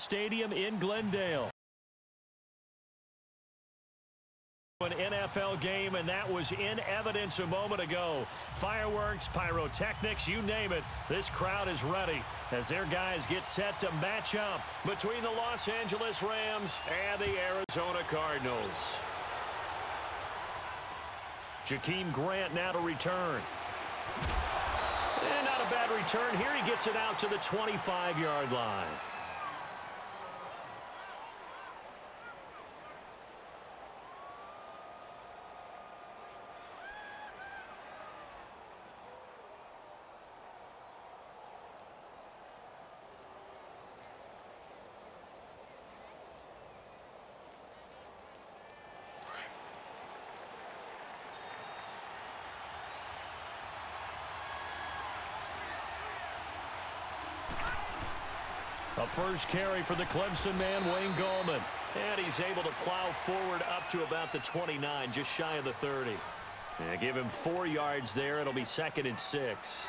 Stadium in Glendale. An NFL game, and that was in evidence a moment ago. Fireworks, pyrotechnics, you name it. This crowd is ready as their guys get set to match up between the Los Angeles Rams and the Arizona Cardinals. Jakeem Grant now to return. And not a bad return here. He gets it out to the 25-yard line. A first carry for the Clemson man, Wayne Gallman. And he's able to plow forward up to about the 29, just shy of the 30. And give him 4 yards there. It'll be 2nd and 6.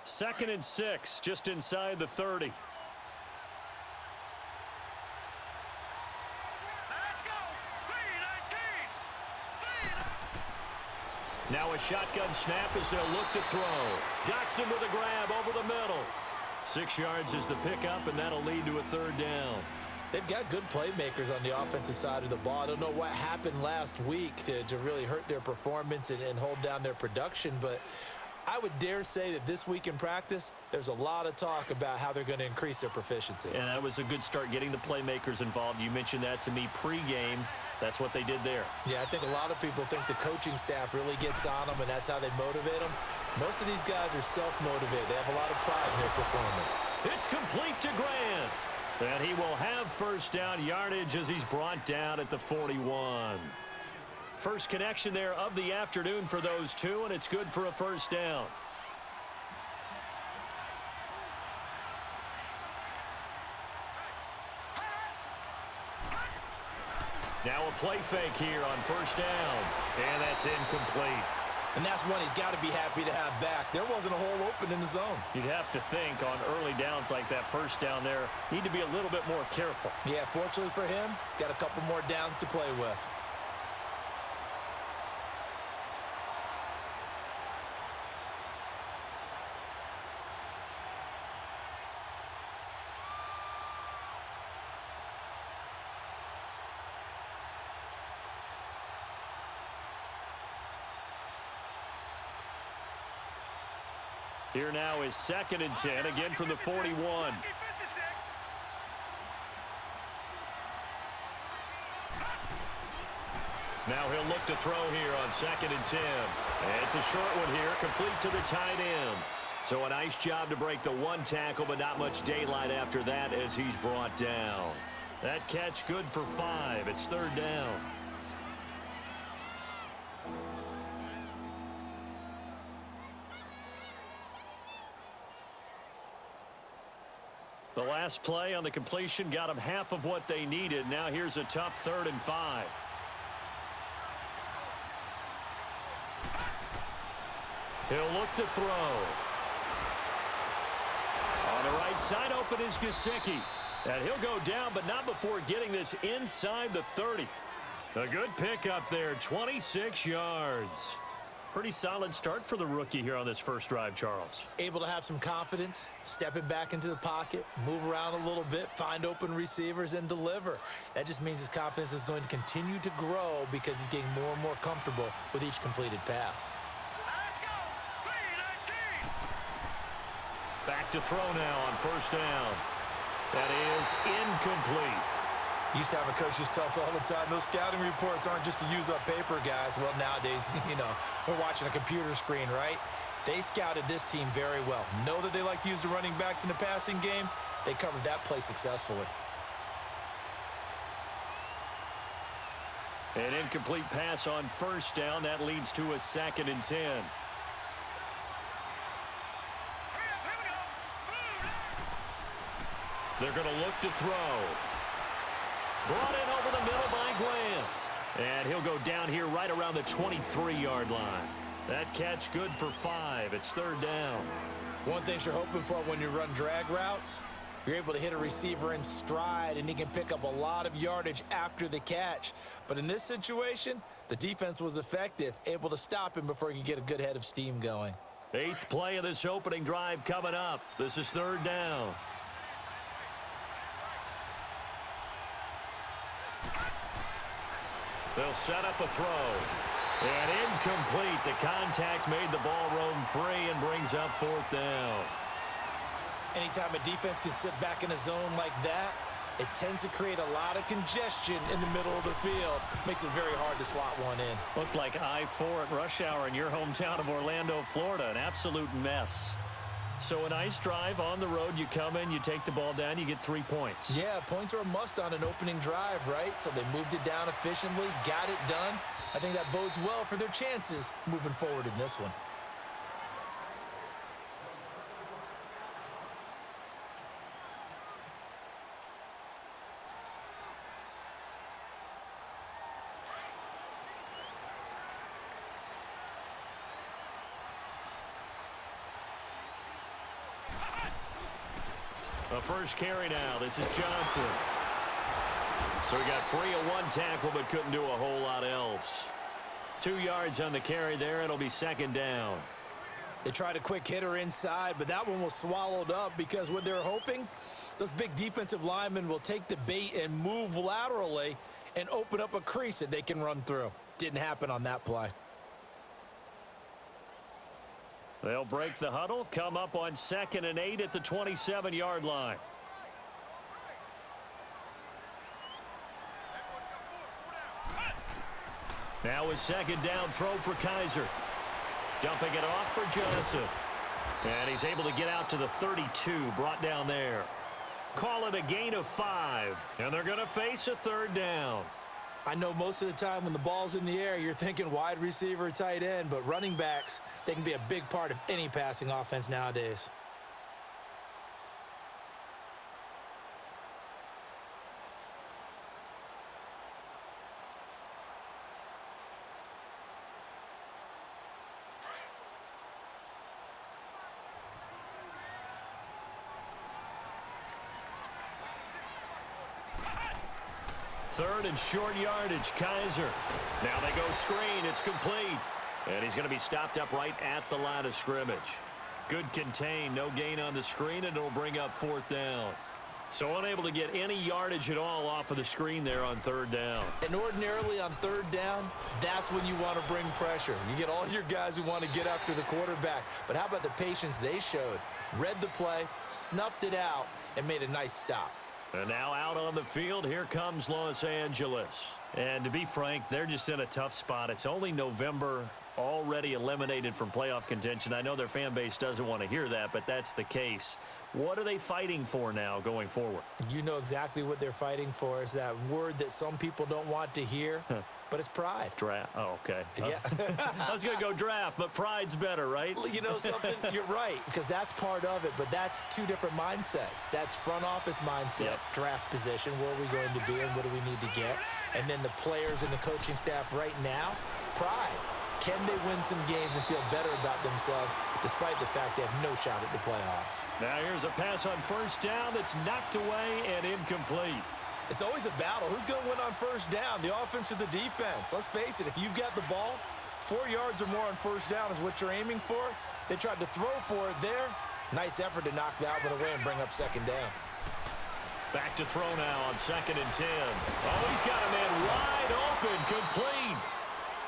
Second and 6, just inside the 30. Now a shotgun snap as they'll look to throw. Doxson with a grab over the middle. 6 yards is the pickup, and that'll lead to a 3rd down. They've got good playmakers on the offensive side of the ball. I don't know what happened last week to really hurt their performance and hold down their production, but I would dare say that this week in practice, there's a lot of talk about how they're going to increase their proficiency. And that was a good start getting the playmakers involved. You mentioned that to me pregame. That's what they did there. Yeah, I think a lot of people think the coaching staff really gets on them, and that's how they motivate them. Most of these guys are self-motivated. They have a lot of pride in their performance. It's complete to Grant. And he will have 1st down yardage as he's brought down at the 41. First connection there of the afternoon for those two, and it's good for a 1st down. Now a play fake here on 1st down, and that's incomplete. And that's one he's got to be happy to have back. There wasn't a hole open in the zone. You'd have to think on early downs like that 1st down there, need to be a little bit more careful. Yeah, fortunately for him, got a couple more downs to play with. Here now is 2nd and 10, again from the 41. Now he'll look to throw here on 2nd and 10. And it's a short one here, complete to the tight end. So a nice job to break the 1 tackle, but not much daylight after that as he's brought down. That catch good for 5. It's 3rd down. The last play on the completion got them half of what they needed. Now here's a tough 3rd and 5. He'll look to throw. On the right side open is Gesicki. And he'll go down, but not before getting this inside the 30. A good pickup there, 26 yards. Pretty solid start for the rookie here on this first drive, Charles. Able to have some confidence, stepping back into the pocket, move around a little bit, find open receivers, and deliver. That just means his confidence is going to continue to grow because he's getting more and more comfortable with each completed pass. Back to throw now on 1st down. That is incomplete. Used to have a coach just tell us all the time, those scouting reports aren't just to use up paper, guys. Well, nowadays, we're watching a computer screen, right? They scouted this team very well. Know that they like to use the running backs in the passing game. They covered that play successfully. An incomplete pass on 1st down. That leads to a 2nd and 10. They're going to look to throw. Brought in over the middle by Graham. And he'll go down here right around the 23-yard line. That catch good for 5. It's third down. One thing you're hoping for when you run drag routes, you're able to hit a receiver in stride, and he can pick up a lot of yardage after the catch. But in this situation, the defense was effective, able to stop him before he could get a good head of steam going. 8th play of this opening drive coming up. This is third down. They'll set up a throw. And incomplete. The contact made the ball roam free and brings up fourth down. Anytime a defense can sit back in a zone like that, it tends to create a lot of congestion in the middle of the field. Makes it very hard to slot one in. Looked like I-4 at rush hour in your hometown of Orlando, Florida. An absolute mess. So a nice drive on the road. You come in, you take the ball down, you get 3 points. Yeah, points are a must on an opening drive, right? So they moved it down efficiently, got it done. I think that bodes well for their chances moving forward in this one. The first carry now. This is Johnson. So he got free of one tackle but couldn't do a whole lot else. 2 yards on the carry there. It'll be second down. They tried a quick hitter inside, but that one was swallowed up because what they're hoping, those big defensive linemen will take the bait and move laterally and open up a crease that they can run through. Didn't happen on that play. They'll break the huddle, come up on 2nd and 8 at the 27-yard line. Now a second down throw for Kaiser. Dumping it off for Johnson. And he's able to get out to the 32, brought down there. Call it a gain of 5, and they're going to face a third down. I know most of the time when the ball's in the air, you're thinking wide receiver, tight end, but running backs, they can be a big part of any passing offense nowadays. Third and short yardage, Kaiser. Now they go screen. It's complete. And he's going to be stopped up right at the line of scrimmage. Good contain. No gain on the screen, and it'll bring up fourth down. So unable to get any yardage at all off of the screen there on third down. And ordinarily on third down, that's when you want to bring pressure. You get all your guys who want to get after the quarterback. But how about the patience they showed? Read the play, snuffed it out, and made a nice stop. And now out on the field, here comes Los Angeles. And to be frank, they're just in a tough spot. It's only November, already eliminated from playoff contention. I know their fan base doesn't want to hear that, but that's the case. What are they fighting for now going forward? You know exactly what they're fighting for. Is that word that some people don't want to hear, but it's pride. Draft. Oh, okay. Yeah. I was going to go draft, but pride's better, right? You know something? You're right, because that's part of it, but that's two different mindsets. That's front office mindset, draft position, where are we going to be and what do we need to get? And then the players and the coaching staff right now, pride. Can they win some games and feel better about themselves despite the fact they have no shot at the playoffs? Now here's a pass on first down that's knocked away and incomplete. It's always a battle. Who's going to win on first down, the offense or the defense? Let's face it, if you've got the ball, 4 yards or more on first down is what you're aiming for. They tried to throw for it there. Nice effort to knock that one away and bring up second down. Back to throw now on 2nd and 10. Oh, he's got a man wide open, complete.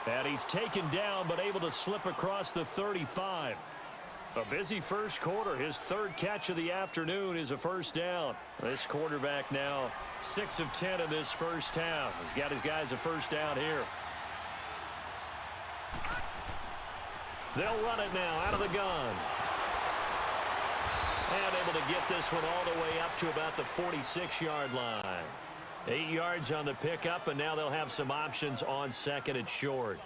And he's taken down, but able to slip across the 35. A busy first quarter. His third catch of the afternoon is a first down. This quarterback now 6 of 10 in this first half. He's got his guys a first down here. They'll run it now out of the gun. And able to get this one all the way up to about the 46-yard line. 8 yards on the pickup, and now they'll have some options on 2nd and short.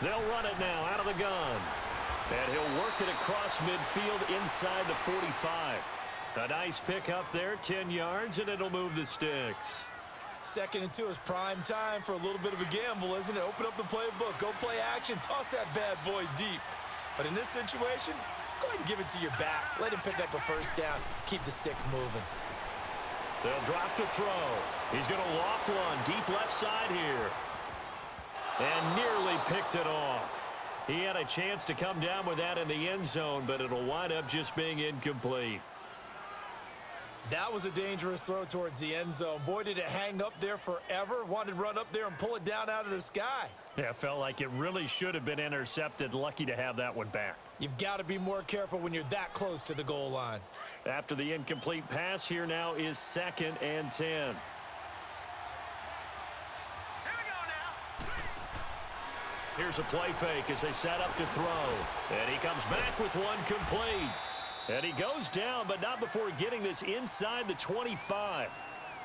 They'll run it now out of the gun. And he'll work it across midfield inside the 45. A nice pick up there, 10 yards, and it'll move the sticks. 2nd and 2 is prime time for a little bit of a gamble, isn't it? Open up the playbook, go play action, toss that bad boy deep. But in this situation, go ahead and give it to your back. Let him pick up a first down, keep the sticks moving. They'll drop to throw. He's going to loft one deep left side here. And nearly picked it off. He had a chance to come down with that in the end zone, but it'll wind up just being incomplete. That was a dangerous throw towards the end zone. Boy, did it hang up there forever. Wanted to run up there and pull it down out of the sky. Yeah, felt like it really should have been intercepted. Lucky to have that one back. You've got to be more careful when you're that close to the goal line. After the incomplete pass, here now is 2nd and 10. Here's a play fake as they set up to throw. And he comes back with one complete. And he goes down, but not before getting this inside the 25.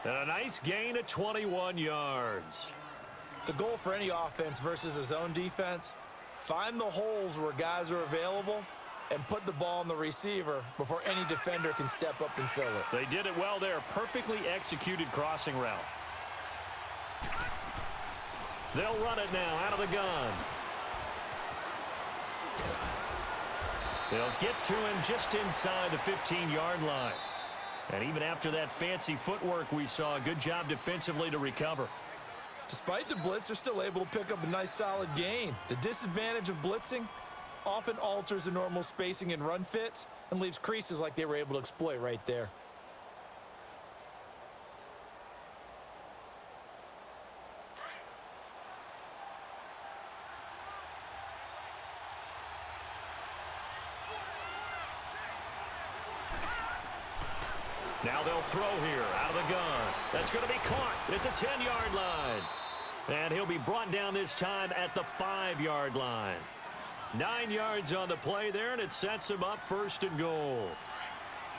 And a nice gain of 21 yards. The goal for any offense versus his own defense, find the holes where guys are available and put the ball on the receiver before any defender can step up and fill it. They did it well there. Perfectly executed crossing route. They'll run it now out of the gun. They'll get to him just inside the 15-yard line. And even after that fancy footwork we saw, a good job defensively to recover. Despite the blitz, they're still able to pick up a nice solid gain. The disadvantage of blitzing often alters the normal spacing and run fits and leaves creases like they were able to exploit right there. Now they'll throw here out of the gun. That's going to be caught at the 10-yard line. And he'll be brought down this time at the 5-yard line. 9 yards on the play there, and it sets him up 1st and goal.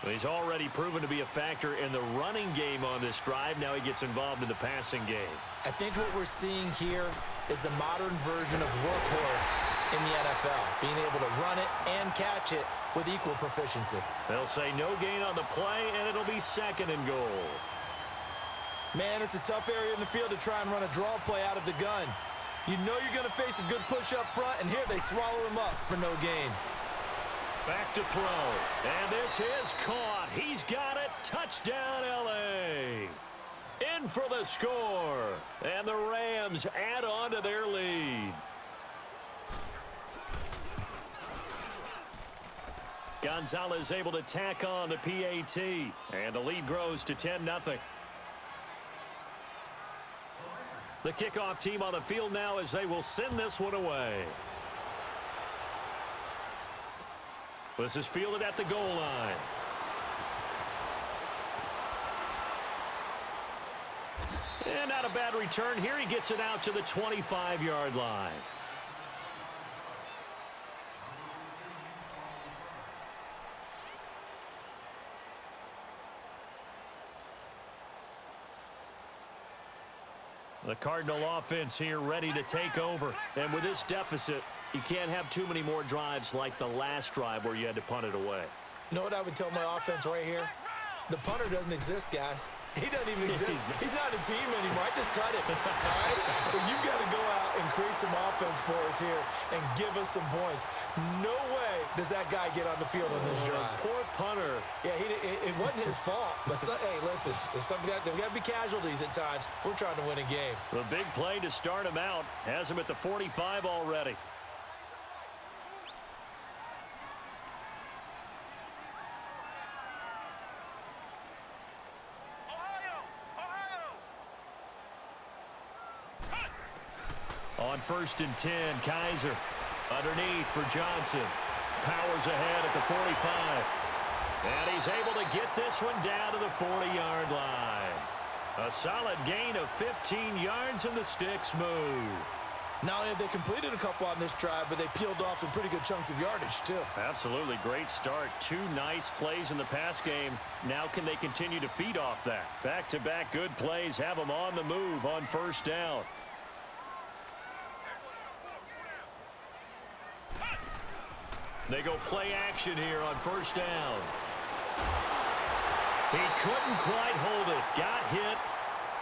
He's already proven to be a factor in the running game on this drive. Now he gets involved in the passing game. I think what we're seeing here is the modern version of workhorse in the NFL, being able to run it and catch it with equal proficiency. They'll say no gain on the play, and it'll be 2nd and goal. Man, it's a tough area in the field to try and run a draw play out of the gun. You know you're going to face a good push up front, and here they swallow him up for no gain. Back to throw, and this is caught. He's got it. Touchdown, L.A. In for the score, and the Rams add on to their lead. Gonzalez able to tack on the PAT, and the lead grows to 10-0. The kickoff team on the field now as they will send this one away. This is fielded at the goal line. And not a bad return here. He gets it out to the 25-yard line. The Cardinal offense here ready to take over. And with this deficit, you can't have too many more drives like the last drive where you had to punt it away. You know what I would tell my offense right here? The punter doesn't exist, guys. He doesn't even exist. He's not a team anymore. I just cut him. All right? So you've got to go out and create some offense for us here and give us some points. No way does that guy get on the field on this drive. Poor punter. Yeah, it wasn't his fault. But, hey, listen, there's got to be casualties at times. We're trying to win a game. The big play to start him out has him at the 45 already. On 1st and 10, Kaiser underneath for Johnson. Powers ahead at the 45. And he's able to get this one down to the 40-yard line. A solid gain of 15 yards, and the sticks move. Not only have they completed a couple on this drive, but they peeled off some pretty good chunks of yardage, too. Absolutely. Great start. 2 nice plays in the pass game. Now can they continue to feed off that? Back-to-back good plays have them on the move on 1st down. They go play action here on first down. He couldn't quite hold it. Got hit.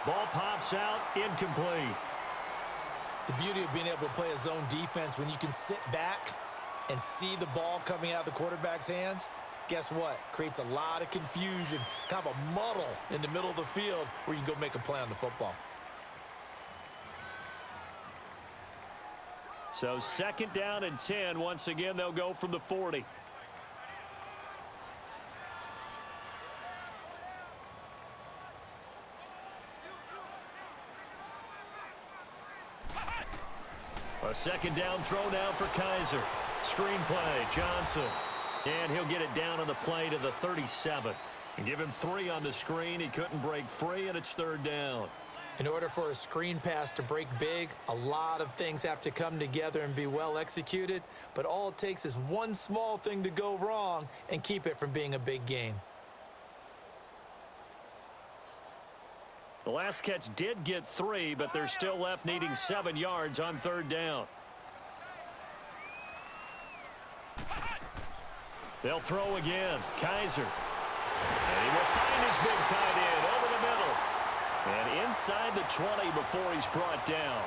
Ball pops out. Incomplete. The beauty of being able to play a zone defense when you can sit back and see the ball coming out of the quarterback's hands, guess what? Creates a lot of confusion, kind of a muddle in the middle of the field where you can go make a play on the football. So 2nd down and 10. Once again, they'll go from the 40. A 2nd down throw now for Kaiser. Screen play, Johnson. And he'll get it down on the play to the 37. And give him 3 on the screen. He couldn't break free, and it's 3rd down. In order for a screen pass to break big, a lot of things have to come together and be well executed. But all it takes is one small thing to go wrong and keep it from being a big gain. The last catch did get 3, but they're still left needing 7 yards on 3rd down. They'll throw again. Kaiser. And he will find his big tight end over the middle. And inside the 20 before he's brought down.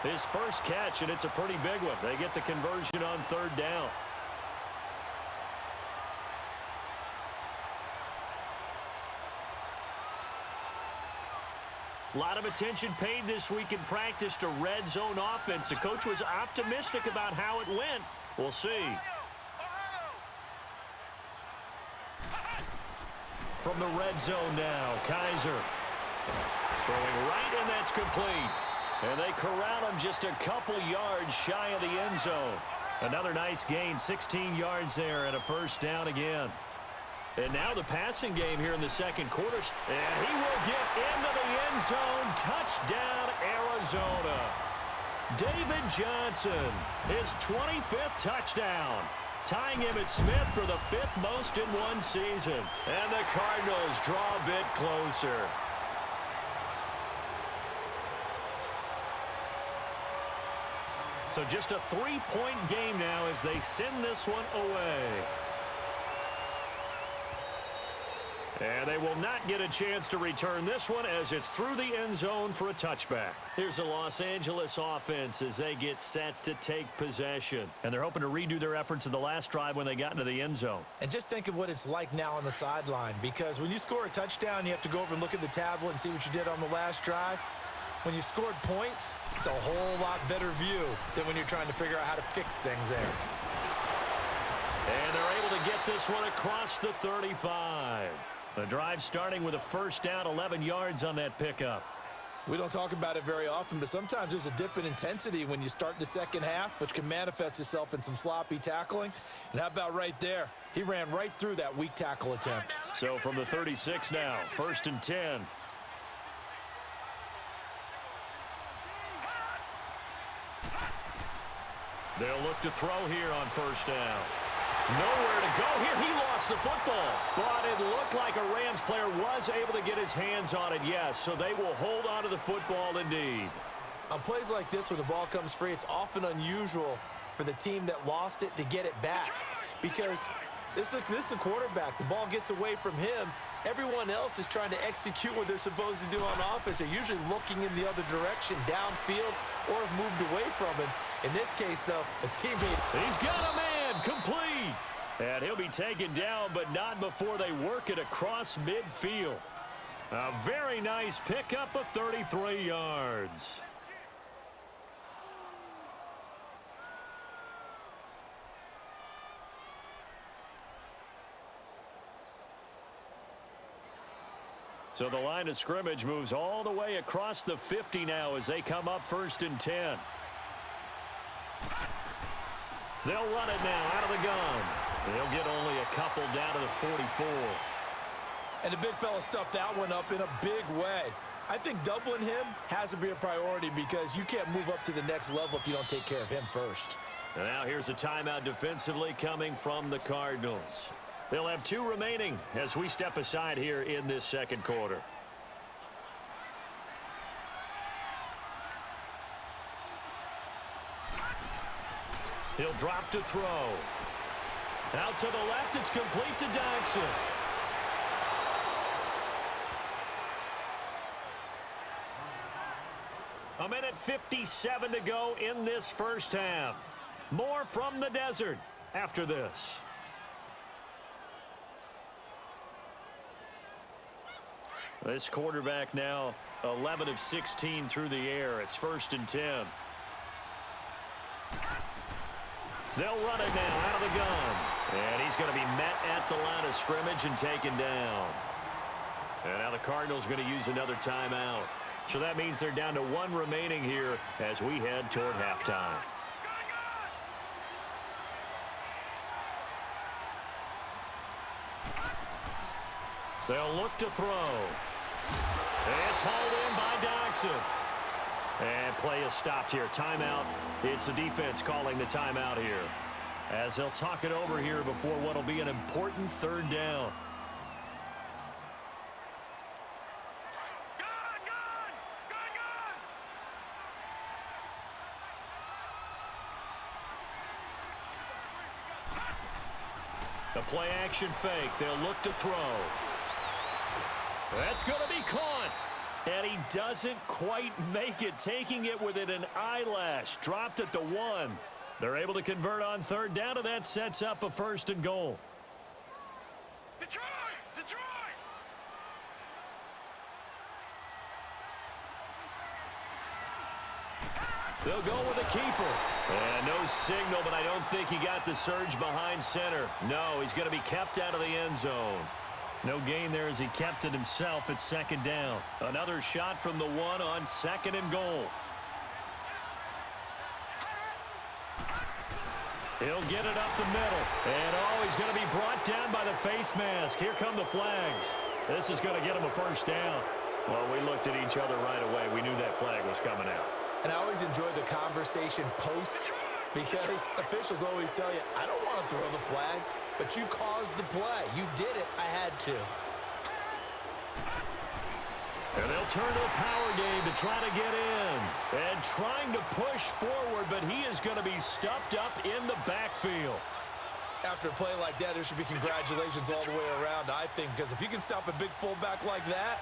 His first catch, and it's a pretty big one. They get the conversion on 3rd down. A lot of attention paid this week in practice to red zone offense. The coach was optimistic about how it went. We'll see. From the red zone now, Kaiser. Throwing right, and that's complete. And they corral him just a couple yards shy of the end zone. Another nice gain, 16 yards there, and a 1st down again. And now the passing game here in the 2nd quarter. And he will get into the end zone. Touchdown, Arizona. David Johnson, his 25th touchdown. Tying Emmitt Smith for the 5th most in one season. And the Cardinals draw a bit closer. So just a 3-point game now as they send this one away. And they will not get a chance to return this one as it's through the end zone for a touchback. Here's the Los Angeles offense as they get set to take possession. And they're hoping to redo their efforts in the last drive when they got into the end zone. And just think of what it's like now on the sideline, because when you score a touchdown, you have to go over and look at the tablet and see what you did on the last drive. When you scored points, it's a whole lot better view than when you're trying to figure out how to fix things there. And they're able to get this one across the 35. The drive starting with a 1st down, 11 yards on that pickup. We don't talk about it very often, but sometimes there's a dip in intensity when you start the second half, which can manifest itself in some sloppy tackling. And how about right there? He ran right through that weak tackle attempt. So from the 36 now, 1st and 10. They'll look to throw here on 1st down. Nowhere to go here. He lost the football. But it looked like a Rams player was able to get his hands on it, yes. So they will hold on to the football indeed. On plays like this, when the ball comes free, it's often unusual for the team that lost it to get it back. Because this is a quarterback. The ball gets away from him. Everyone else is trying to execute what they're supposed to do on offense. They're usually looking in the other direction, downfield, or have moved away from him. In this case, though, a teammate. He's got a man, complete. And he'll be taken down, but not before they work it across midfield. A very nice pickup of 33 yards. So the line of scrimmage moves all the way across the 50 now as they come up 1st and 10. They'll run it now out of the gun. They'll get only a couple down to the 44. And the big fella stuffed that one up in a big way. I think doubling him has to be a priority because you can't move up to the next level if you don't take care of him first. And now here's a timeout defensively coming from the Cardinals. They'll have 2 remaining as we step aside here in this 2nd quarter. He'll drop to throw. Out to the left, it's complete to Dodson. A minute 57 to go in this first half. More from the desert after this. This quarterback now 11 of 16 through the air. It's 1st and 10. They'll run it now out of the gun. And he's going to be met at the line of scrimmage and taken down. And now the Cardinals are going to use another timeout. So that means they're down to 1 remaining here as we head toward halftime. They'll look to throw. It's hauled in by Dodson. And play is stopped here. Timeout. It's the defense calling the timeout here, as they'll talk it over here before what will be an important 3rd down. The play action fake. They'll look to throw. That's going to be caught. And he doesn't quite make it, taking it within an eyelash. Dropped at the 1. They're able to convert on 3rd down, and that sets up a 1st and goal. Detroit! They'll go with a keeper. And no signal, but I don't think he got the surge behind center. No, he's going to be kept out of the end zone. No gain there as he kept it himself at 2nd down. Another shot from the 1 on 2nd and goal. He'll get it up the middle. And he's going to be brought down by the face mask. Here come the flags. This is going to get him a 1st down. Well, we looked at each other right away. We knew that flag was coming out. And I always enjoy the conversation post, because officials always tell you, I don't want to throw the flag, but you caused the play. You did it. I had to. And they'll turn to a power game to try to get in. And trying to push forward, but he is going to be stuffed up in the backfield. After a play like that, there should be congratulations all the way around, I think, because if you can stop a big fullback like that,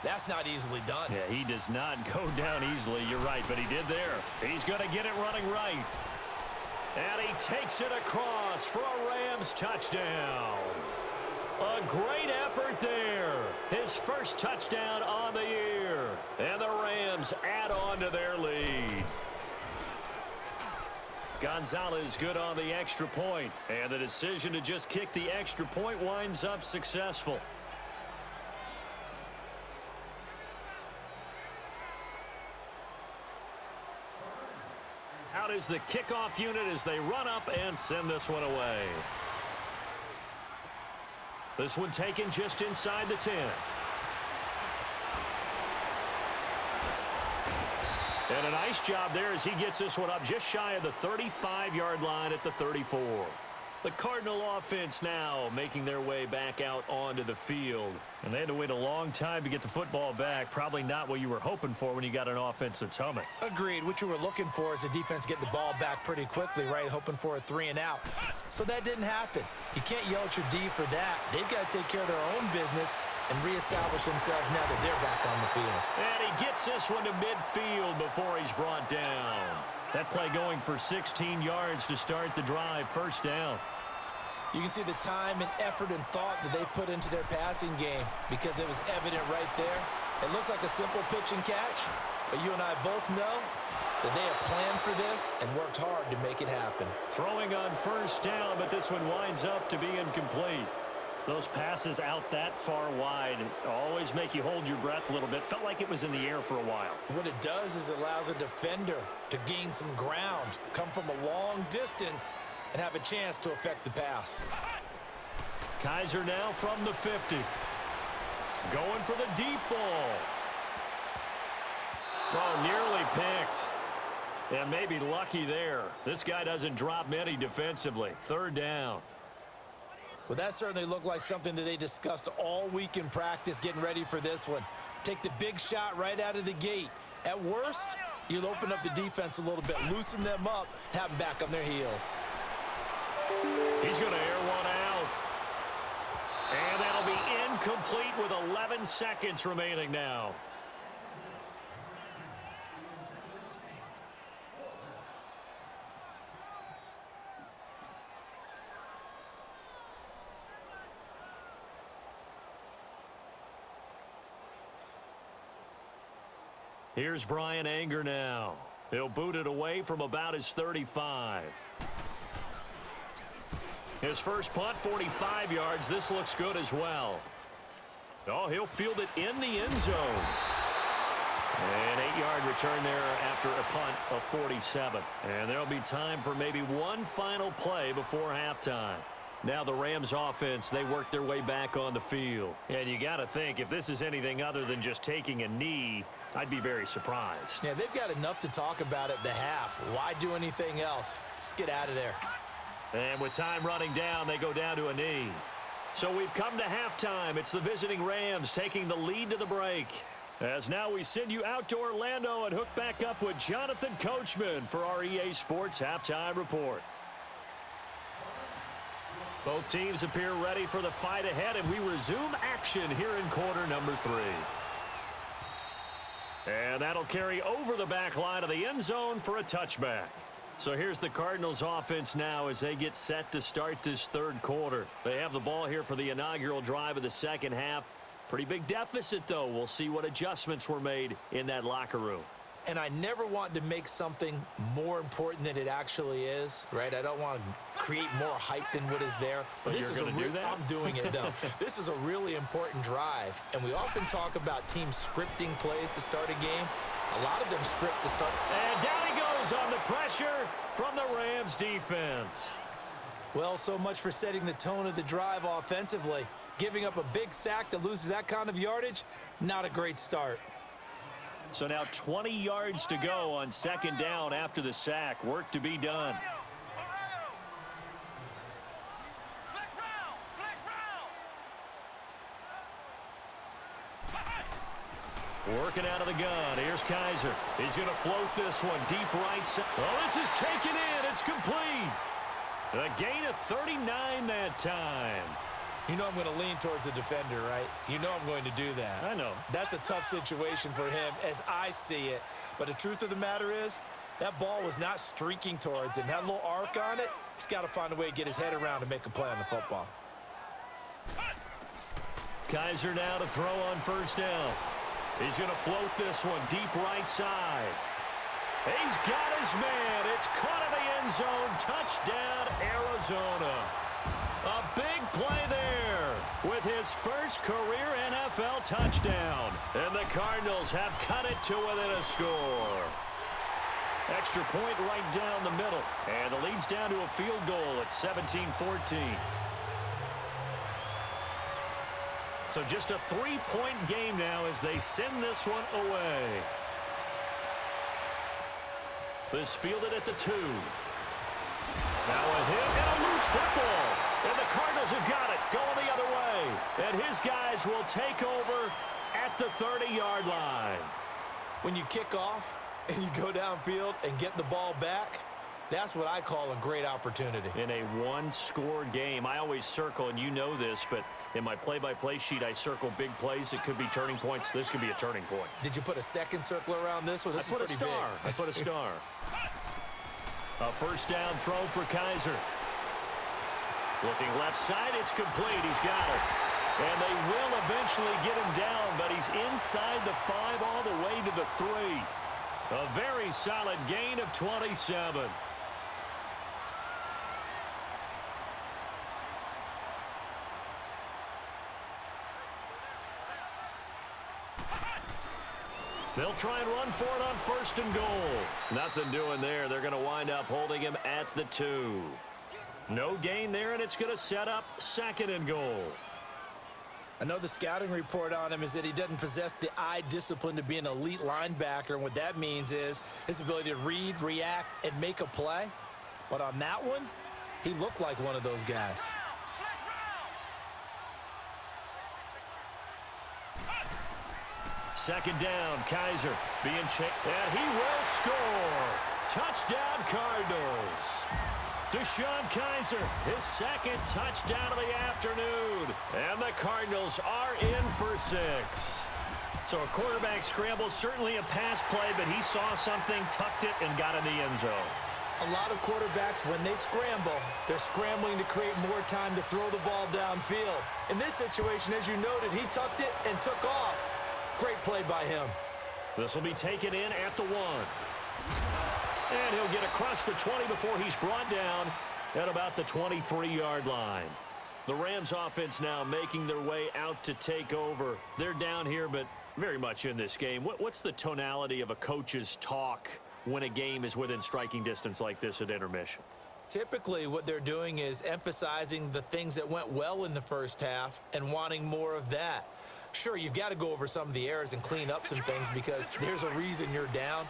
that's not easily done. Yeah, he does not go down easily. You're right, but he did there. He's going to get it running right. And he takes it across for a Rams touchdown. A great effort there. His first touchdown on the year. And the Rams add on to their lead. Gonzalez good on the extra point. And the decision to just kick the extra point winds up successful. Out is the kickoff unit as they run up and send this one away. This one taken just inside the 10. And a nice job there as he gets this one up just shy of the 35-yard line at the 34. The Cardinal offense now making their way back out onto the field. And they had to wait a long time to get the football back. Probably not what you were hoping for when you got an offense that's humming. Agreed. What you were looking for is the defense getting the ball back pretty quickly, right? Hoping for a 3 and out. So that didn't happen. You can't yell at your D for that. They've got to take care of their own business and reestablish themselves now that they're back on the field. And he gets this one to midfield before he's brought down. That play going for 16 yards to start the drive. 1st down. You can see the time and effort and thought that they put into their passing game because it was evident right there. It looks like a simple pitch and catch, but you and I both know that they have planned for this and worked hard to make it happen. Throwing on 1st down, but this one winds up to be incomplete. Those passes out that far wide always make you hold your breath a little bit. Felt like it was in the air for a while. What it does is it allows a defender to gain some ground, come from a long distance, and have a chance to affect the pass. Kaiser now from the 50. Going for the deep ball. Oh, nearly picked. And maybe lucky there. This guy doesn't drop many defensively. 3rd down. Well, that certainly looked like something that they discussed all week in practice getting ready for this one. Take the big shot right out of the gate. At worst, you'll open up the defense a little bit, loosen them up, have them back on their heels. He's going to air incomplete with 11 seconds remaining now. Here's Brian Anger now. He'll boot it away from about his 35. His first punt, 45 yards. This looks good as well. Oh, he'll field it in the end zone. An 8-yard return there after a punt of 47. And there'll be time for maybe one final play before halftime. Now the Rams offense, they work their way back on the field. And you got to think, if this is anything other than just taking a knee, I'd be very surprised. Yeah, they've got enough to talk about at the half. Why do anything else? Just get out of there. And with time running down, they go down to a knee. So we've come to halftime. It's the visiting Rams taking the lead to the break. As now we send you out to Orlando and hook back up with Jonathan Coachman for our EA Sports Halftime Report. Both teams appear ready for the fight ahead, and we resume action here in quarter number 3. And that'll carry over the back line of the end zone for a touchback. So here's the Cardinals offense now as they get set to start this third quarter. They have the ball here for the inaugural drive of the second half. Pretty big deficit, though. We'll see what adjustments were made in that locker room. And I never want to make something more important than it actually is, right? I don't want to create more hype than what is there. But this you're is going to do that? I'm doing it, though. This is a really important drive. And we often talk about teams scripting plays to start a game. A lot of them script to start. And down he goes on the pressure from the Rams defense. Well, so much for setting the tone of the drive offensively. Giving up a big sack that loses that kind of yardage, not a great start. So now 20 yards to go on second down after the sack. Work to be done. Working out of the gun. Here's Kaiser. He's going to float this one deep right side. Well, this is taken in. It's complete. A gain of 39 that time. You know I'm going to lean towards the defender, right? You know I'm going to do that. I know. That's a tough situation for him as I see it. But the truth of the matter is, that ball was not streaking towards him. That little arc on it, he's got to find a way to get his head around and make a play on the football. Kaiser now to throw on first down. He's going to float this one deep right side. He's got his man. It's caught in the end zone. Touchdown, Arizona. A big play there with his first career NFL touchdown. And the Cardinals have cut it to within a score. Extra point right down the middle. And the lead's down to a field goal at 17-14. So just a 3-point game now as they send this one away. This fielded at the 2. Now a hit and a loose football. And the Cardinals have got it, going the other way. And his guys will take over at the 30-yard line. When you kick off and you go downfield and get the ball back, that's what I call a great opportunity. In a one-score game, I always circle, and you know this, but in my play-by-play sheet, I circle big plays. It could be turning points. This could be a turning point. Did you put a second circle around this one? This is pretty big. I put a star. A first down throw for Kaiser. Looking left side, it's complete. He's got it. And they will eventually get him down, but he's inside the 5 all the way to the 3. A very solid gain of 27. They'll try and run for it on first and goal. Nothing doing there. They're going to wind up holding him at the 2. No gain there, and it's going to set up second and goal. I know the scouting report on him is that he doesn't possess the eye discipline to be an elite linebacker, and what that means is his ability to read, react, and make a play. But on that one, he looked like one of those guys. Second down, Kaiser being chased, and he will score. Touchdown, Cardinals. Deshaun Kaiser, his second touchdown of the afternoon. And the Cardinals are in for 6. So a quarterback scramble, certainly a pass play, but he saw something, tucked it, and got in the end zone. A lot of quarterbacks, when they scramble, they're scrambling to create more time to throw the ball downfield. In this situation, as you noted, he tucked it and took off. Great play by him. This will be taken in at the 1. And he'll get across the 20 before he's brought down at about the 23-yard line. The Rams offense now making their way out to take over. They're down here, but very much in this game. What's the tonality of a coach's talk when a game is within striking distance like this at intermission? Typically, what they're doing is emphasizing the things that went well in the first half and wanting more of that. Sure, you've got to go over some of the errors and clean up some things because there's a reason you're down.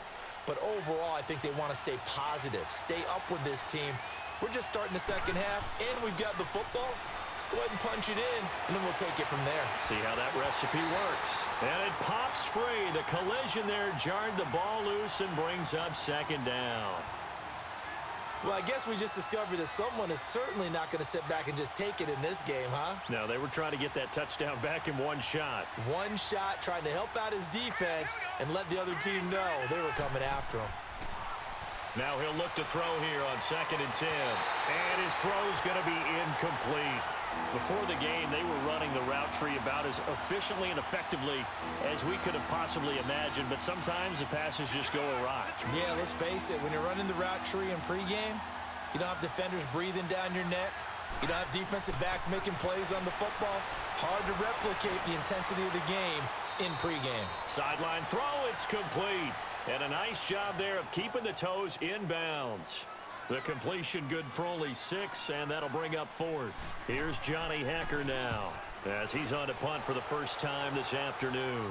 But overall, I think they want to stay positive, stay up with this team. We're just starting the second half, and we've got the football. Let's go ahead and punch it in, and then we'll take it from there. See how that recipe works. And it pops free. The collision there jarred the ball loose and brings up second down. Well, I guess we just discovered that someone is certainly not going to sit back and just take it in this game, huh? No, they were trying to get that touchdown back in one shot. One shot, trying to help out his defense and let the other team know they were coming after him. Now he'll look to throw here on 2nd and 10. And his throw's going to be incomplete. Before the game, they were running the route tree about as efficiently and effectively as we could have possibly imagined, but sometimes the passes just go awry. Yeah, let's face it, when you're running the route tree in pregame, you don't have defenders breathing down your neck. You don't have defensive backs making plays on the football. Hard to replicate the intensity of the game in pregame. Sideline throw, it's complete. And a nice job there of keeping the toes in bounds. The completion good for only 6, and that'll bring up 4th. Here's Johnny Hacker now as he's on to punt for the first time this afternoon.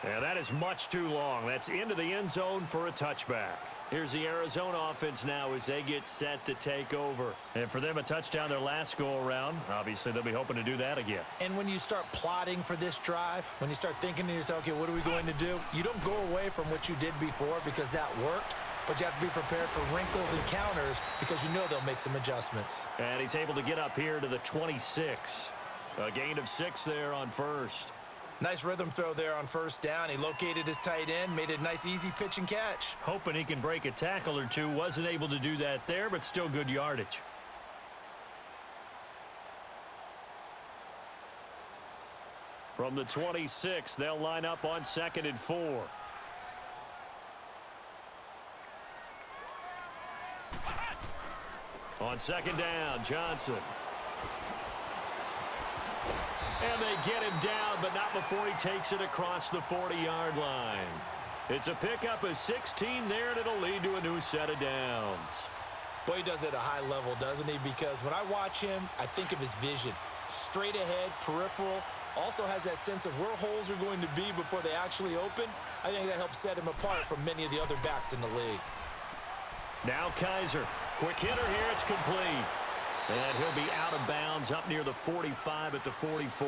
And that is much too long. That's into the end zone for a touchback. Here's the Arizona offense now as they get set to take over. And for them, a touchdown their last go-around. Obviously, they'll be hoping to do that again. And when you start plotting for this drive, when you start thinking to yourself, okay, what are we going to do? You don't go away from what you did before because that worked. But you have to be prepared for wrinkles and counters because you know they'll make some adjustments. And he's able to get up here to the 26. A gain of 6 there on first. Nice rhythm throw there on first down. He located his tight end, made a nice easy pitch and catch. Hoping he can break a tackle or two. Wasn't able to do that there, but still good yardage. From the 26, they'll line up on 2nd and 4. On 2nd down, Johnson. And they get him down, but not before he takes it across the 40-yard line. It's a pickup of 16 there, and it'll lead to a new set of downs. Boy, he does it at a high level, doesn't he? Because when I watch him, I think of his vision. Straight ahead, peripheral, also has that sense of where holes are going to be before they actually open. I think that helps set him apart from many of the other backs in the league. Now Kaiser. Quick hitter here. It's complete. And he'll be out of bounds up near the 45 at the 44.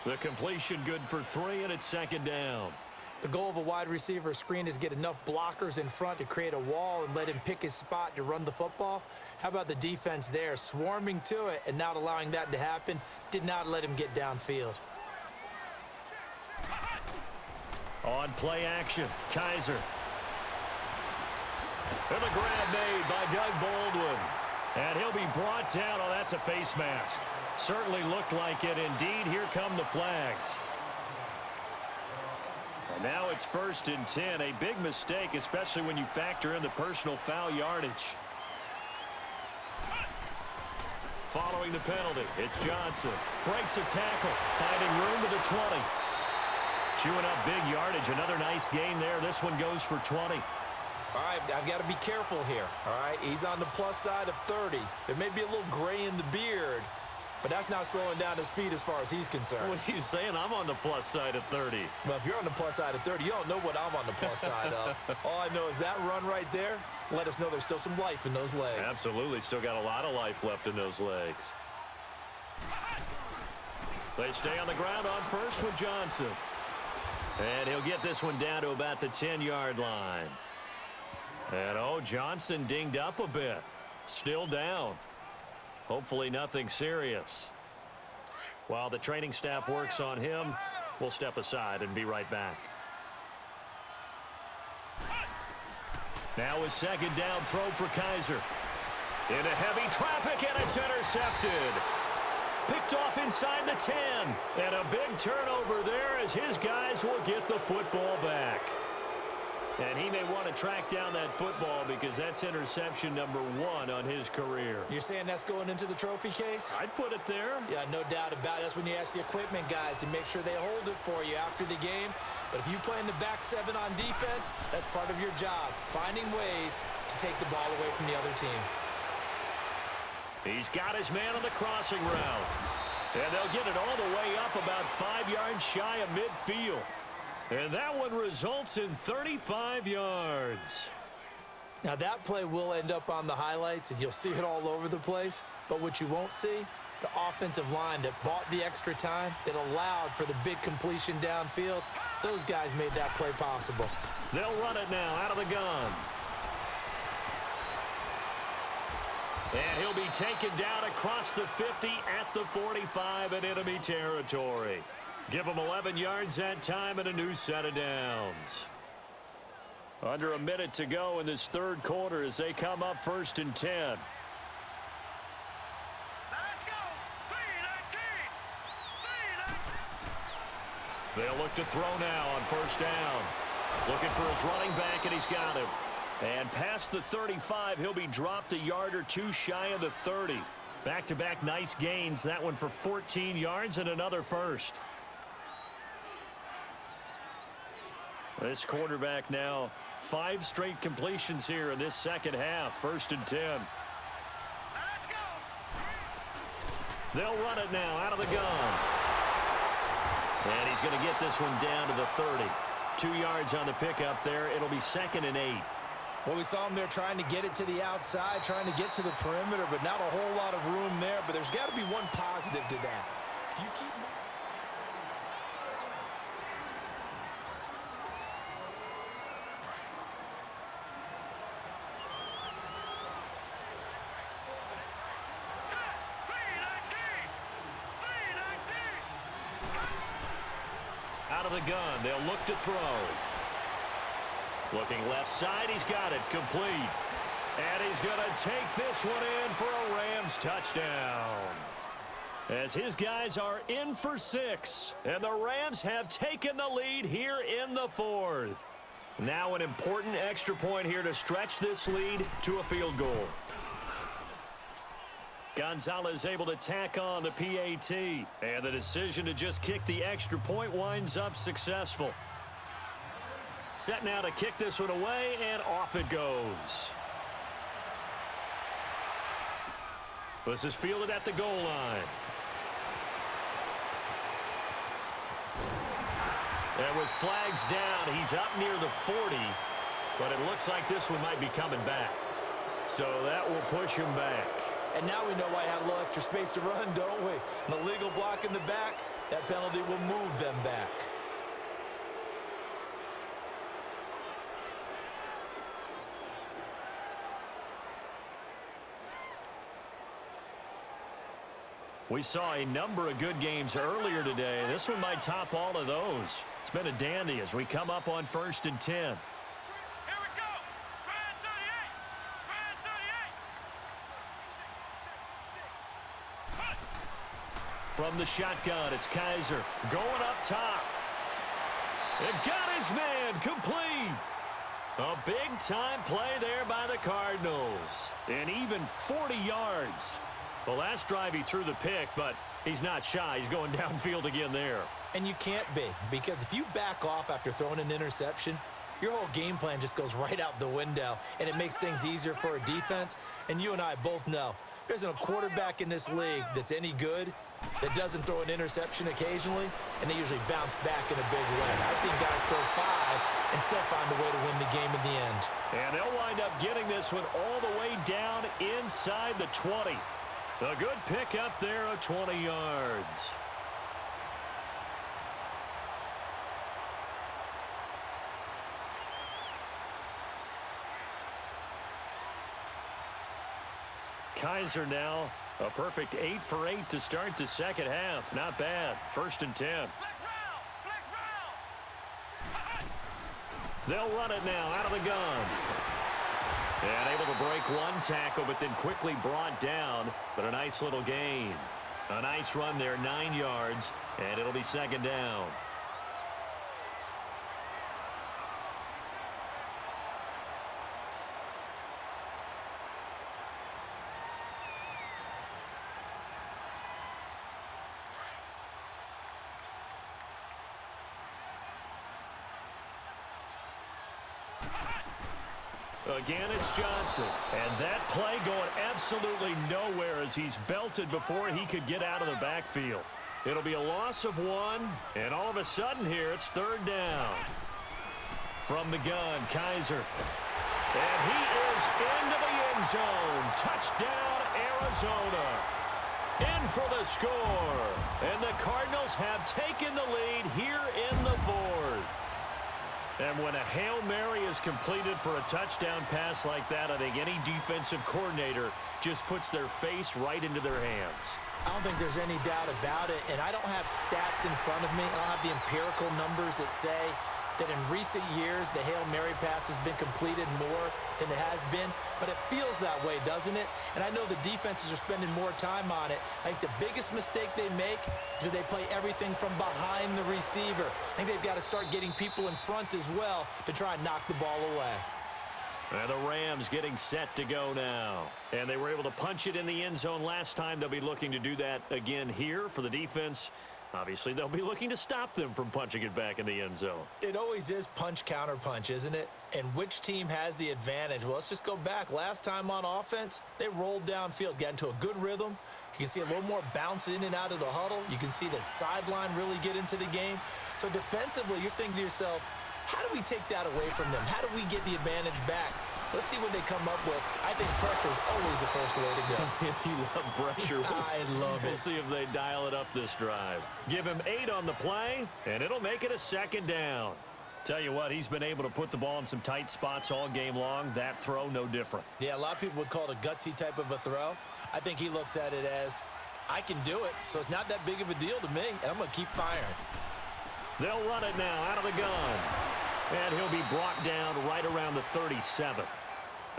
The completion good for 3, and it's 2nd down. The goal of a wide receiver screen is get enough blockers in front to create a wall and let him pick his spot to run the football. How about the defense there, swarming to it and not allowing that to happen? Did not let him get downfield. On play action, Kaiser. And the grab made by Doug Baldwin. And he'll be brought down. Oh, that's a face mask. Certainly looked like it. Indeed, here come the flags. And now it's 1st and 10. A big mistake, especially when you factor in the personal foul yardage. Following the penalty, it's Johnson. Breaks a tackle, finding room to the 20. Chewing up big yardage. Another nice gain there. This one goes for 20. All right, I've got to be careful here, all right? He's on the plus side of 30. There may be a little gray in the beard, but that's not slowing down his feet as far as he's concerned. What are you saying? I'm on the plus side of 30. Well, if you're on the plus side of 30, you don't know what I'm on the plus side of. All I know is that run right there let us know there's still some life in those legs. Absolutely. Still got a lot of life left in those legs. They stay on the ground on first with Johnson. And he'll get this one down to about the 10-yard line. And, Johnson dinged up a bit. Still down. Hopefully nothing serious. While the training staff works on him, we'll step aside and be right back. Now a second down throw for Kaiser. Into heavy traffic, and it's intercepted. Picked off inside the 10. And a big turnover there as his guys will get the football back. And he may want to track down that football because that's interception number 1 on his career. You're saying that's going into the trophy case? I'd put it there. Yeah, no doubt about it. That's when you ask the equipment guys to make sure they hold it for you after the game. But if you play in the back 7 on defense, that's part of your job, finding ways to take the ball away from the other team. He's got his man on the crossing route. And they'll get it all the way up about 5 yards shy of midfield. And that one results in 35 yards. Now that play will end up on the highlights, and you'll see it all over the place. But what you won't see, the offensive line that bought the extra time, that allowed for the big completion downfield, those guys made that play possible. They'll run it now out of the gun. And he'll be taken down across the 50 at the 45 in enemy territory. Give him 11 yards that time and a new set of downs. Under a minute to go in this third quarter as they come up 1st and 10. Let's go. 3-19. They'll look to throw now on 1st down. Looking for his running back, and he's got him. And past the 35, he'll be dropped a yard or 2 shy of the 30. Back-to-back nice gains. That one for 14 yards and another first. This quarterback now 5 straight completions here in this second half. 1st and 10. Let's go. They'll run it now out of the gun. And he's going to get this one down to the 30. 2 yards on the pickup there. It'll be 2nd and 8. Well, we saw him there trying to get it to the outside, trying to get to the perimeter, but not a whole lot of room there. But there's got to be one positive to that. If you keep... Out of the gun, they'll look to throw. Looking left side, he's got it complete. And he's going to take this one in for a Rams touchdown. As his guys are in for 6. And the Rams have taken the lead here in the 4th. Now an important extra point here to stretch this lead to a field goal. Gonzalez able to tack on the PAT. And the decision to just kick the extra point winds up successful. Set now to kick this one away, and off it goes. This is fielded at the goal line. And with flags down, he's up near the 40. But it looks like this one might be coming back. So that will push him back. And now we know why I have a little extra space to run, don't we? An illegal block in the back, that penalty will move them back. We saw a number of good games earlier today. This one might top all of those. It's been a dandy as we come up on 1st and 10. Here we go. Brand 38. From the shotgun, it's Kaiser going up top. And got his man complete. A big-time play there by the Cardinals. And even 40 yards. The last drive he threw the pick, but he's not shy. He's going downfield again there. And you can't be, because if you back off after throwing an interception, your whole game plan just goes right out the window, and it makes things easier for a defense. And you and I both know there isn't a quarterback in this league that's any good that doesn't throw an interception occasionally, and they usually bounce back in a big way. I've seen guys throw 5 and still find a way to win the game in the end. And they'll wind up getting this one all the way down inside the 20. A good pickup there of 20 yards. Kaiser now a perfect 8 for 8 to start the second half. Not bad. 1st and 10. Flex round! Flex round! They'll run it now out of the gun. And able to break one tackle, but then quickly brought down. But a nice little gain. A nice run there, 9 yards, and it'll be 2nd down. Again, it's Johnson. And that play going absolutely nowhere as he's belted before he could get out of the backfield. It'll be a loss of 1, and all of a sudden here, it's 3rd down. From the gun, Kaiser. And he is into the end zone. Touchdown, Arizona. In for the score. And the Cardinals have taken the lead here in the 4th. And when a Hail Mary is completed for a touchdown pass like that, I think any defensive coordinator just puts their face right into their hands. I don't think there's any doubt about it, and I don't have stats in front of me. I don't have the empirical numbers that say that in recent years the Hail Mary pass has been completed more than it has been, but it feels that way, doesn't it? And I know the defenses are spending more time on it. I think the biggest mistake they make is that they play everything from behind the receiver. I think they've got to start getting people in front as well to try and knock the ball away. And the Rams getting set to go now. And they were able to punch it in the end zone last time. They'll be looking to do that again here for the defense. Obviously, they'll be looking to stop them from punching it back in the end zone. It always is punch, counter punch, isn't it? And which team has the advantage? Well, let's just go back. Last time on offense, they rolled downfield, got into a good rhythm. You can see a little more bounce in and out of the huddle. You can see the sideline really get into the game. So defensively, you're thinking to yourself, how do we take that away from them? How do we get the advantage back? Let's see what they come up with. I think pressure is always the first way to go. You love pressure. I love it. We'll see if they dial it up this drive. Give him 8 on the play, and it'll make it a 2nd down. Tell you what, he's been able to put the ball in some tight spots all game long. That throw, no different. Yeah, a lot of people would call it a gutsy type of a throw. I think he looks at it as, I can do it, so it's not that big of a deal to me, and I'm going to keep firing. They'll run it now out of the gun. And he'll be brought down right around the 37.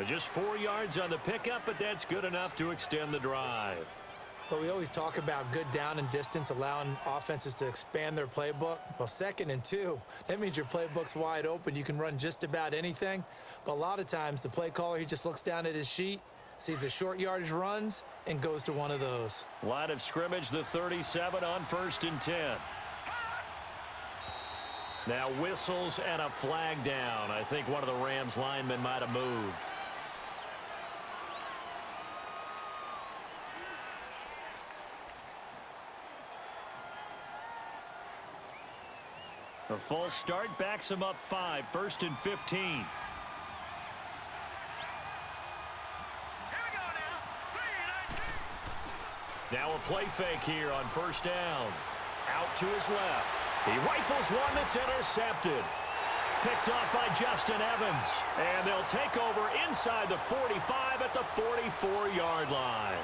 Just 4 yards on the pickup, but that's good enough to extend the drive. Well, we always talk about good down and distance, allowing offenses to expand their playbook. Well, 2nd and 2, that means your playbook's wide open. You can run just about anything. But a lot of times, the play caller, he just looks down at his sheet, sees the short yardage runs, and goes to one of those. Line of scrimmage, the 37 on 1st and 10. Now whistles and a flag down. I think one of the Rams linemen might have moved. A false start backs him up 5. 1st and 15. Here we go now. 3-19. Now a play fake here on 1st down. Out to his left. He rifles one that's intercepted. Picked off by Justin Evans. And they'll take over inside the 45 at the 44-yard line.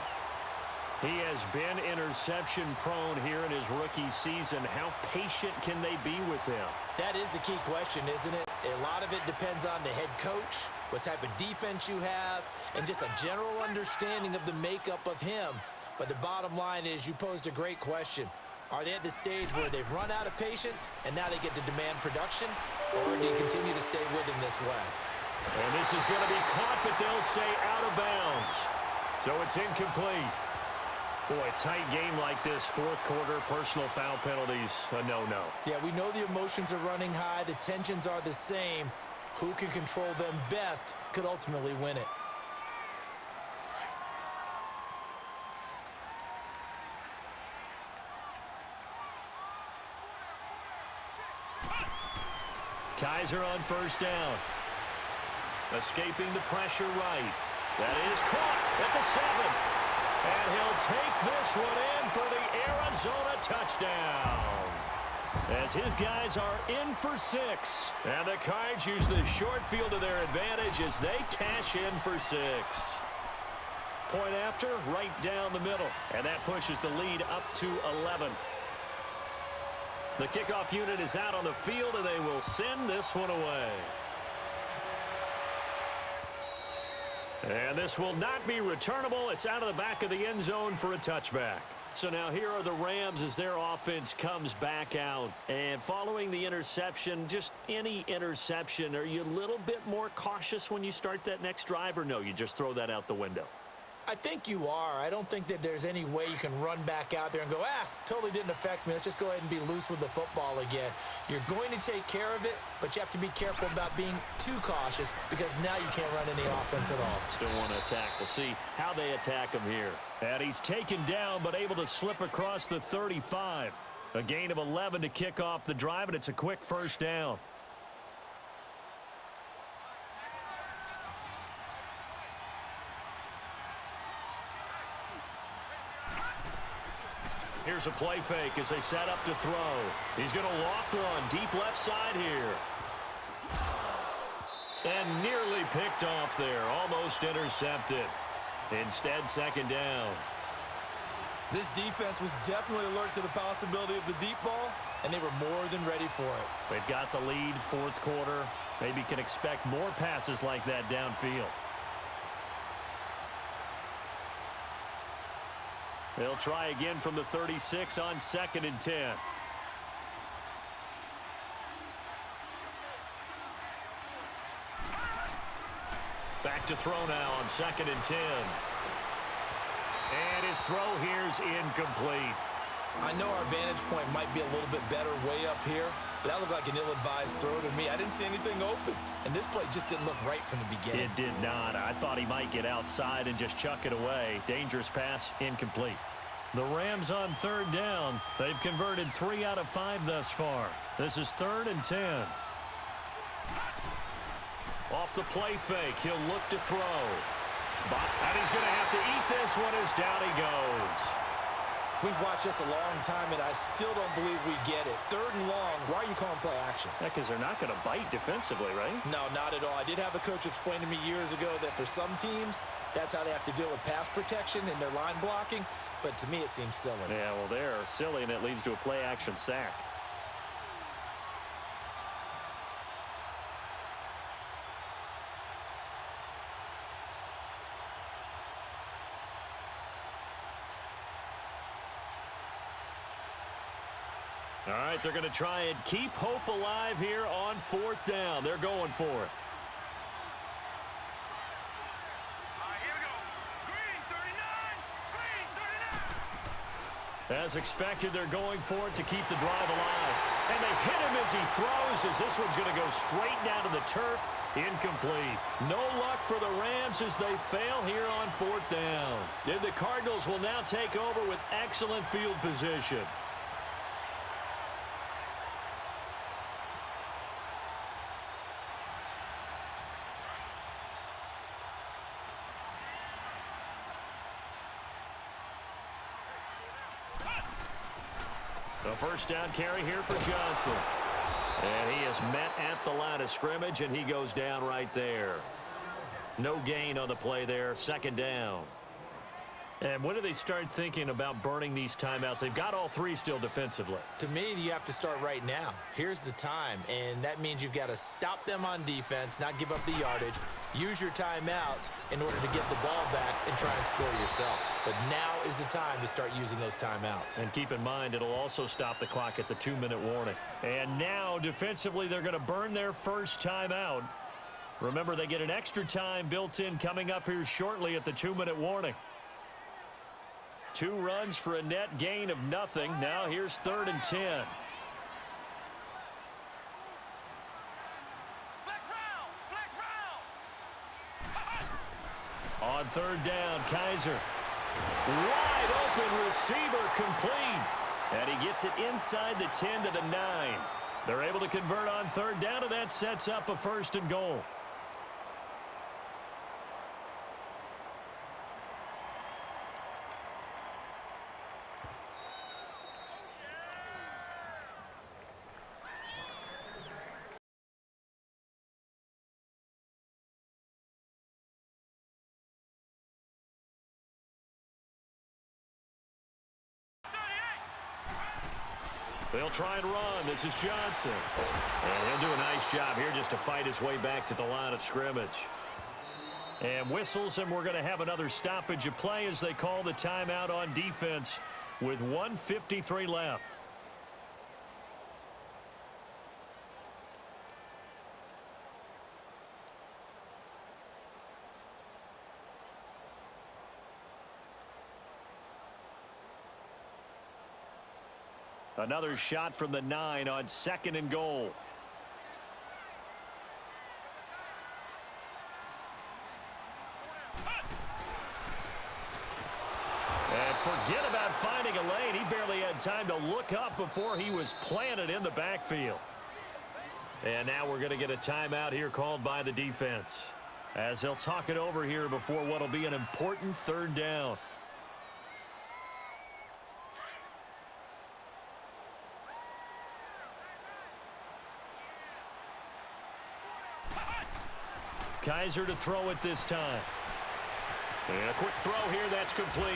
He has been interception prone here in his rookie season. How patient can they be with him? That is the key question, isn't it? A lot of it depends on the head coach, what type of defense you have, and just a general understanding of the makeup of him. But the bottom line is you posed a great question. Are they at the stage where they've run out of patience and now they get to demand production? Or do you continue to stay with him this way? And this is going to be caught, but they'll say out of bounds. So it's incomplete. Boy, tight game like this, 4th quarter, personal foul penalties, a no-no. Yeah, we know the emotions are running high. The tensions are the same. Who can control them best could ultimately win it. Kaiser on 1st down. Escaping the pressure right. That is caught at the 7. And he'll take this one in for the Arizona touchdown. As his guys are in for 6. And the Cards use the short field to their advantage as they cash in for 6. Point after, right down the middle. And that pushes the lead up to 11. The kickoff unit is out on the field, and they will send this one away. And this will not be returnable. It's out of the back of the end zone for a touchback. So now here are the Rams as their offense comes back out. And following the interception, just any interception, are you a little bit more cautious when you start that next drive, or no, you just throw that out the window? I think you are. I don't think that there's any way you can run back out there and go, totally didn't affect me. Let's just go ahead and be loose with the football again. You're going to take care of it, but you have to be careful about being too cautious because now you can't run any offense at all. Still want to attack. We'll see how they attack him here. And he's taken down but able to slip across the 35. A gain of 11 to kick off the drive, and it's a quick first down. Here's a play fake as they set up to throw. He's going to loft one deep left side here. And nearly picked off there. Almost intercepted. Instead, second down. This defense was definitely alert to the possibility of the deep ball, and they were more than ready for it. They've got the lead, fourth quarter. Maybe can expect more passes like that downfield. They'll try again from the 36 on 2nd and 10. Back to throw now on 2nd and 10. And his throw here's incomplete. I know our vantage point might be a little bit better way up here, but that looked like an ill-advised throw to me. I didn't see anything open, and this play just didn't look right from the beginning. It did not. I thought he might get outside and just chuck it away. Dangerous pass, incomplete. The Rams on 3rd down. They've converted 3 out of 5 thus far. This is 3rd and 10. Off the play fake, he'll look to throw. And he's going to have to eat this one as down he goes. We've watched this a long time, and I still don't believe we get it. 3rd and long, why are you calling play action? Yeah, because they're not going to bite defensively, right? No, not at all. I did have a coach explain to me years ago that for some teams, that's how they have to deal with pass protection and their line blocking. But to me, it seems silly. Yeah, well, they're silly, and it leads to a play-action sack. All right, they're going to try and keep hope alive here on 4th down. They're going for it. Here we go. Green 39. Green 39. As expected, they're going for it to keep the drive alive. And they hit him as he throws, as this one's going to go straight down to the turf. Incomplete. No luck for the Rams as they fail here on 4th down. And the Cardinals will now take over with excellent field position. The first down carry here for Johnson. And he is met at the line of scrimmage, and he goes down right there. No gain on the play there. 2nd down. And when do they start thinking about burning these timeouts? They've got all 3 still defensively. To me, you have to start right now. Here's the time, and that means you've got to stop them on defense, not give up the yardage, use your timeouts in order to get the ball back and try and score yourself. But now is the time to start using those timeouts. And keep in mind, it'll also stop the clock at the 2-minute warning. And now, defensively, they're going to burn their first timeout. Remember, they get an extra time built in coming up here shortly at the 2-minute warning. 2 runs for a net gain of nothing. Now here's 3rd and 10. Flex round. On 3rd down, Kaiser. Wide open receiver complete. And he gets it inside the 10 to the 9. They're able to convert on 3rd down, and that sets up a 1st and goal. They'll try and run. This is Johnson. And he'll do a nice job here just to fight his way back to the line of scrimmage. And whistles, and we're going to have another stoppage of play as they call the timeout on defense with 1:53 left. Another shot from the 9 on 2nd and goal. And forget about finding a lane. He barely had time to look up before he was planted in the backfield. And now we're going to get a timeout here called by the defense, as they'll talk it over here before what will be an important 3rd down. Kaiser to throw it this time. And a quick throw here, that's complete.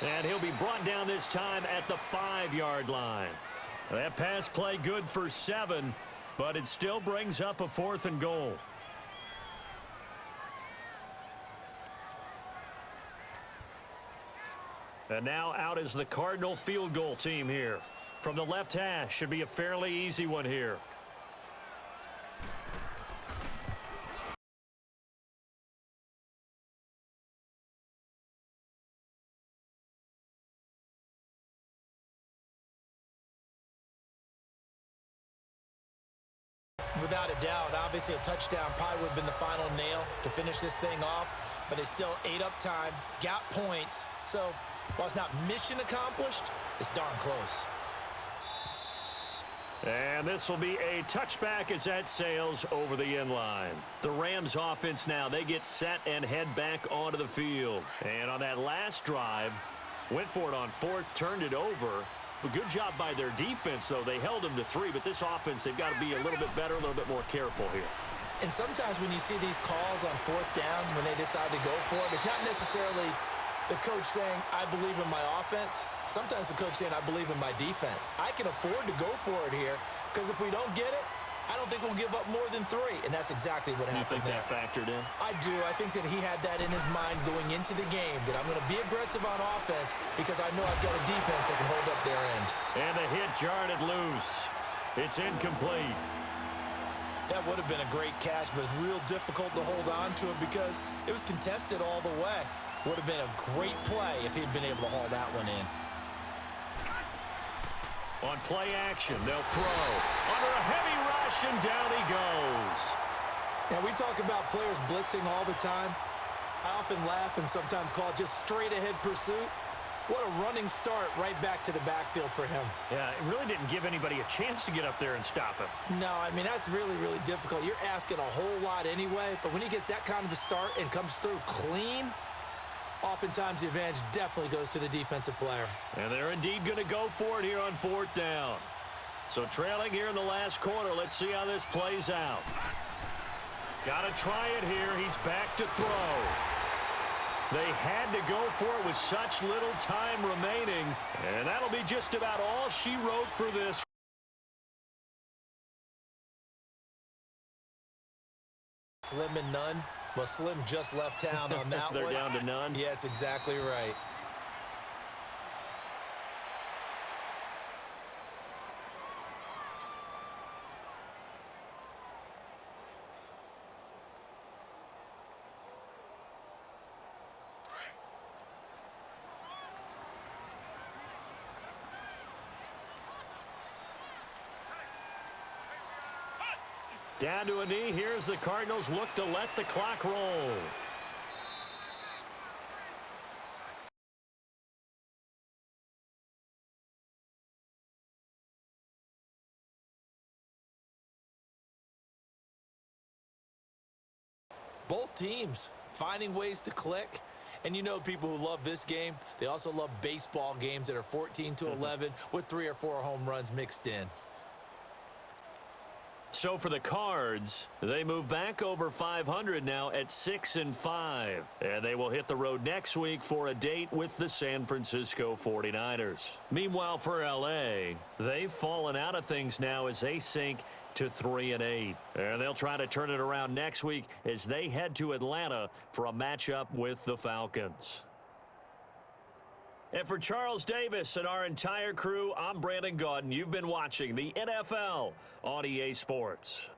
And he'll be brought down this time at the 5-yard line. That pass play good for 7, but it still brings up a 4th and goal. And now out is the Cardinal field goal team here. From the left hash, should be a fairly easy one here. Without a doubt, obviously a touchdown probably would have been the final nail to finish this thing off, but it still ate up time, got points. So while it's not mission accomplished, it's darn close. And this will be a touchback as that sails over the end line. The Rams offense now, they get set and head back onto the field. And on that last drive, went for it on 4th, turned it over. But good job by their defense, though. They held them to 3, but this offense, they've got to be a little bit better, a little bit more careful here. And sometimes when you see these calls on 4th down, when they decide to go for it, it's not necessarily the coach saying, I believe in my offense. Sometimes the coach saying, I believe in my defense. I can afford to go for it here, because if we don't get it, I don't think we'll give up more than 3, and that's exactly what happened there. You think that factored in? I do. I think that he had that in his mind going into the game, that I'm going to be aggressive on offense because I know I've got a defense that can hold up their end. And the hit jarred it loose. It's incomplete. That would have been a great catch, but it's real difficult to hold on to it because it was contested all the way. Would have been a great play if he'd been able to haul that one in. On play action, they'll throw. Under a heavy rush, and down he goes. Now, we talk about players blitzing all the time. I often laugh and sometimes call it just straight-ahead pursuit. What a running start right back to the backfield for him. Yeah, it really didn't give anybody a chance to get up there and stop him. No, I mean, that's really, really difficult. You're asking a whole lot anyway, but when he gets that kind of a start and comes through clean, oftentimes the advantage definitely goes to the defensive player. And they're indeed going to go for it here on 4th down. So trailing here in the last quarter, let's see how this plays out. Got to try it here. He's back to throw. They had to go for it with such little time remaining, and that'll be just about all she wrote for this. Slim and none. Well, Slim just left town on that They're one. down to none? Yes, exactly right. Down to a knee. Here's the Cardinals look to let the clock roll. Both teams finding ways to click. And you know people who love this game, they also love baseball games that are 14-11 with 3 or 4 home runs mixed in. So for the Cards, they move back over 500 now at 6-5. And they will hit the road next week for a date with the San Francisco 49ers. Meanwhile, for L.A., they've fallen out of things now as they sink to 3-8. And they'll try to turn it around next week as they head to Atlanta for a matchup with the Falcons. And for Charles Davis and our entire crew, I'm Brandon Gaudin. You've been watching the NFL on EA Sports.